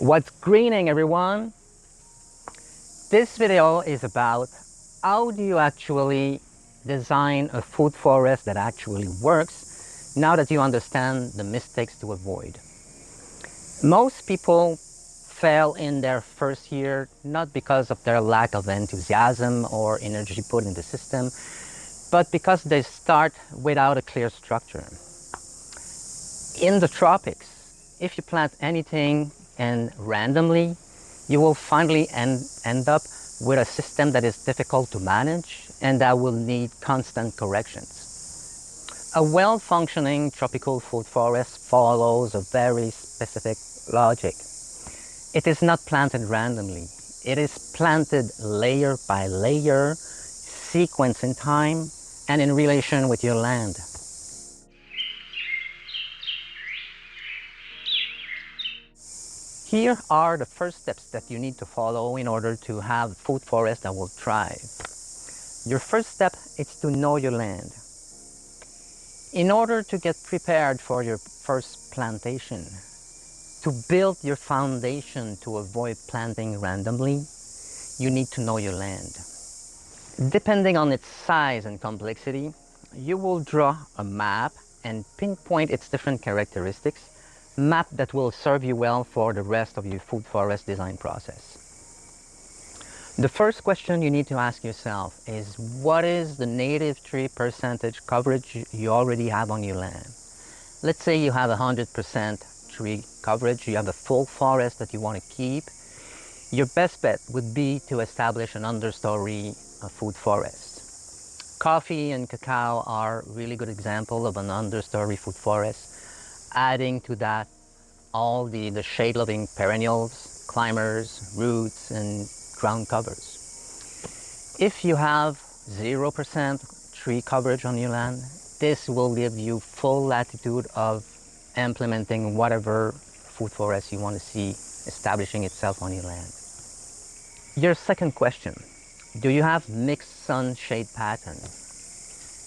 What's greening, everyone? This video is about how do you actually design a food forest that actually works now that you understand the mistakes to avoid. Most people fail in their first year not because of their lack of enthusiasm or energy put in the system, but because they start without a clear structure. In the tropics, if you plant anything and randomly, you will finally end up with a system that is difficult to manage and that will need constant corrections. A well-functioning tropical food forest follows a very specific logic. It is not planted randomly. It is planted layer by layer, sequence in time, and in relation with your land. Here are the first steps that you need to follow in order to have a food forest that will thrive. Your first step is to know your land. In order to get prepared for your first plantation, to build your foundation to avoid planting randomly, you need to know your land. Depending on its size and complexity, you will draw a map and pinpoint its different characteristics, map that will serve you well for the rest of your food forest design process. The first question you need to ask yourself is, what is the native tree percentage coverage you already have on your land? Let's say you have 100% tree coverage, you have a full forest that you want to keep. Your best bet would be to establish an understory food forest. Coffee and cacao are really good examples of an understory food forest. Adding to that all the shade-loving perennials, climbers, roots, and ground covers. If you have 0% tree coverage on your land, this will give you full latitude of implementing whatever food forest you want to see establishing itself on your land. Your second question, do you have mixed sun-shade pattern?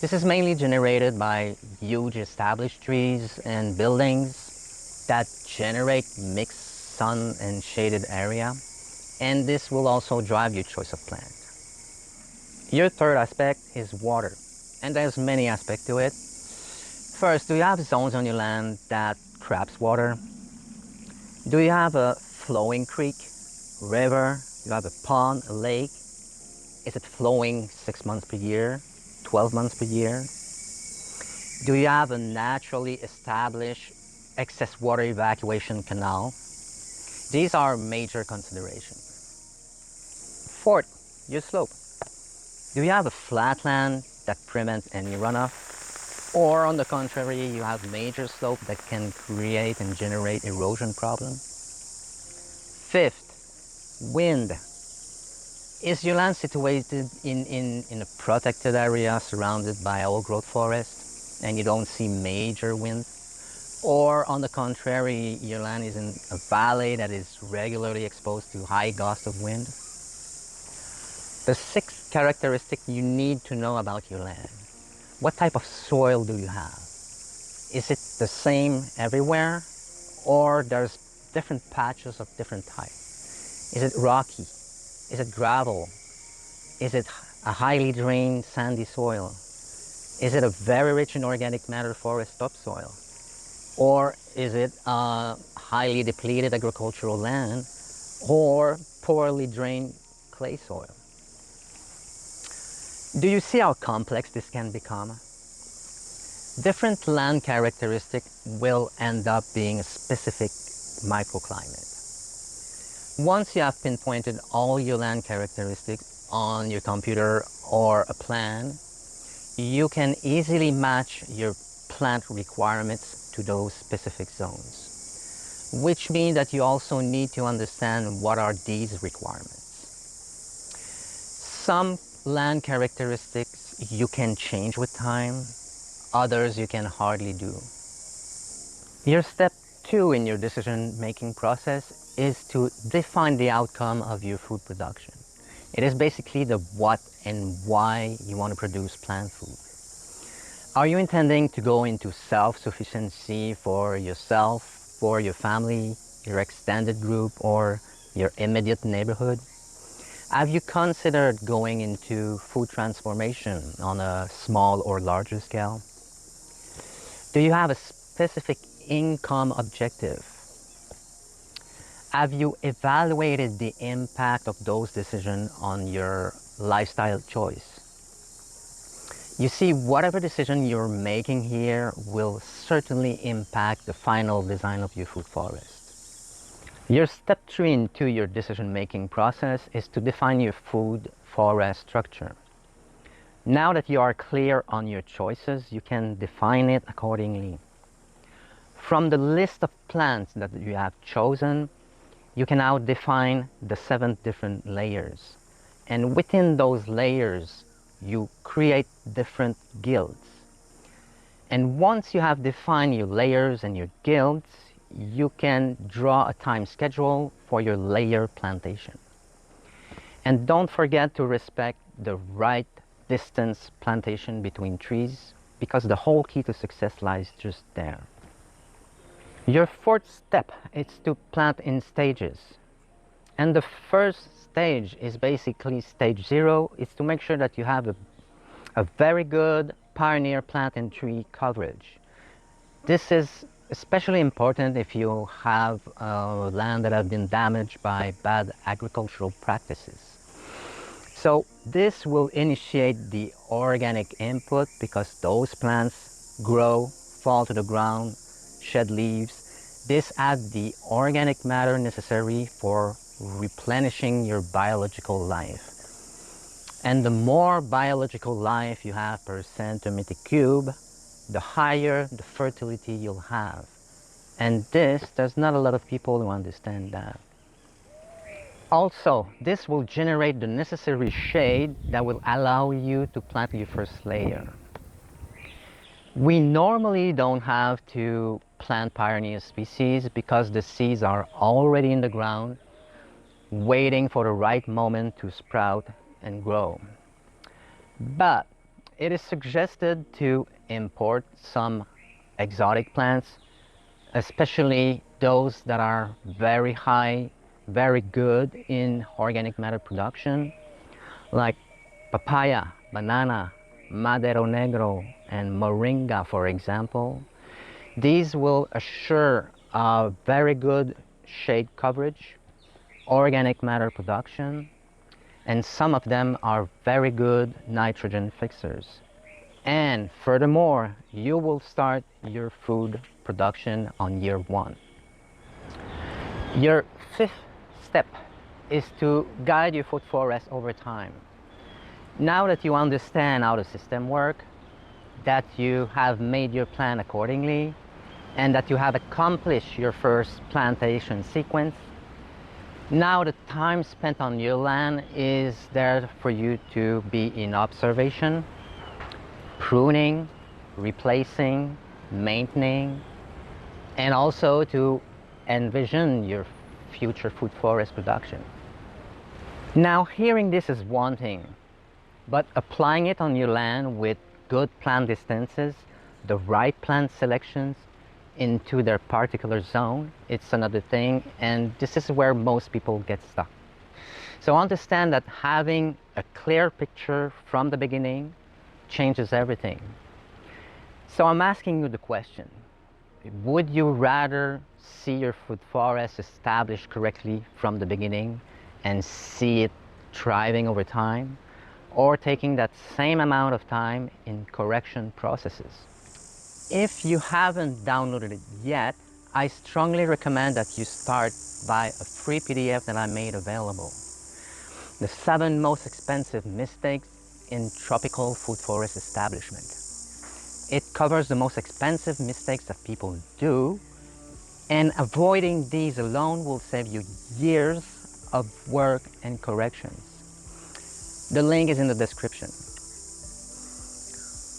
This is mainly generated by huge established trees and buildings that generate mixed sun and shaded area, and this will also drive your choice of plant. Your third aspect is water, and there's many aspects to it. First, do you have zones on your land that traps water? Do you have a flowing creek, river? Do you have a pond, a lake? Is it flowing 6 months per year? 12 months per year? Do you have a naturally established excess water evacuation canal? These are major considerations. Fourth, your slope. Do you have a flatland that prevents any runoff? Or on the contrary, you have major slope that can create and generate erosion problems? Fifth, wind. Is your land situated in a protected area surrounded by old-growth forest and you don't see major wind? Or on the contrary, your land is in a valley that is regularly exposed to high gusts of wind? The sixth characteristic you need to know about your land. What type of soil do you have? Is it the same everywhere? Or there's different patches of different types? Is it rocky? Is it gravel? Is it a highly drained sandy soil? Is it a very rich in organic matter forest topsoil? Or is it a highly depleted agricultural land or poorly drained clay soil? Do you see how complex this can become? Different land characteristics will end up being a specific microclimate. Once you have pinpointed all your land characteristics on your computer or a plan, you can easily match your plant requirements to those specific zones, which means that you also need to understand what are these requirements. Some land characteristics you can change with time, others you can hardly do. Your step 2 in your decision-making process is to define the outcome of your food production. It is basically the what and why you want to produce plant food. Are you intending to go into self-sufficiency for yourself, for your family, your extended group, or your immediate neighborhood? Have you considered going into food transformation on a small or larger scale? Do you have a specific income objective? Have you evaluated the impact of those decisions on your lifestyle choice? You see, whatever decision you're making here will certainly impact the final design of your food forest. Your step 3 into your decision-making process is to define your food forest structure. Now that you are clear on your choices, you can define it accordingly. From the list of plants that you have chosen, you can now define the 7 different layers. And within those layers, you create different guilds. And once you have defined your layers and your guilds, you can draw a time schedule for your layer plantation. And don't forget to respect the right distance plantation between trees, because the whole key to success lies just there. Your 4th step is to plant in stages. And the first stage is basically stage 0. It's to make sure that you have a very good pioneer plant and tree coverage. This is especially important if you have land that have been damaged by bad agricultural practices. So this will initiate the organic input, because those plants grow, fall to the ground, shed leaves. This adds the organic matter necessary for replenishing your biological life. And the more biological life you have per centimeter cube, the higher the fertility you'll have. And there's not a lot of people who understand that. Also, this will generate the necessary shade that will allow you to plant your first layer. We normally don't have to plant pioneer species because the seeds are already in the ground, waiting for the right moment to sprout and grow. But it is suggested to import some exotic plants, especially those that are very high, very good in organic matter production, like papaya, banana, madero negro, and moringa, for example. These will assure a very good shade coverage, organic matter production, and some of them are very good nitrogen fixers. And furthermore, you will start your food production on year 1. Your 5th step is to guide your food forest over time. Now that you understand how the system works, that you have made your plan accordingly, and that you have accomplished your first plantation sequence, now the time spent on your land is there for you to be in observation, pruning, replacing, maintaining, and also to envision your future food forest production. Now, hearing this is one thing, but applying it on your land with good plant distances, the right plant selections into their particular zone, it's another thing, and this is where most people get stuck. So understand that having a clear picture from the beginning changes everything. So I'm asking you the question, would you rather see your food forest established correctly from the beginning and see it thriving over time, or taking that same amount of time in correction processes? If you haven't downloaded it yet, I strongly recommend that you start by a free PDF that I made available. The 7 most expensive mistakes in tropical food forest establishment. It covers the most expensive mistakes that people do, and avoiding these alone will save you years of work and corrections. The link is in the description.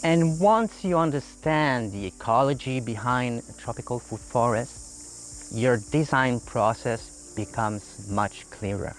And once you understand the ecology behind a tropical food forest, your design process becomes much clearer.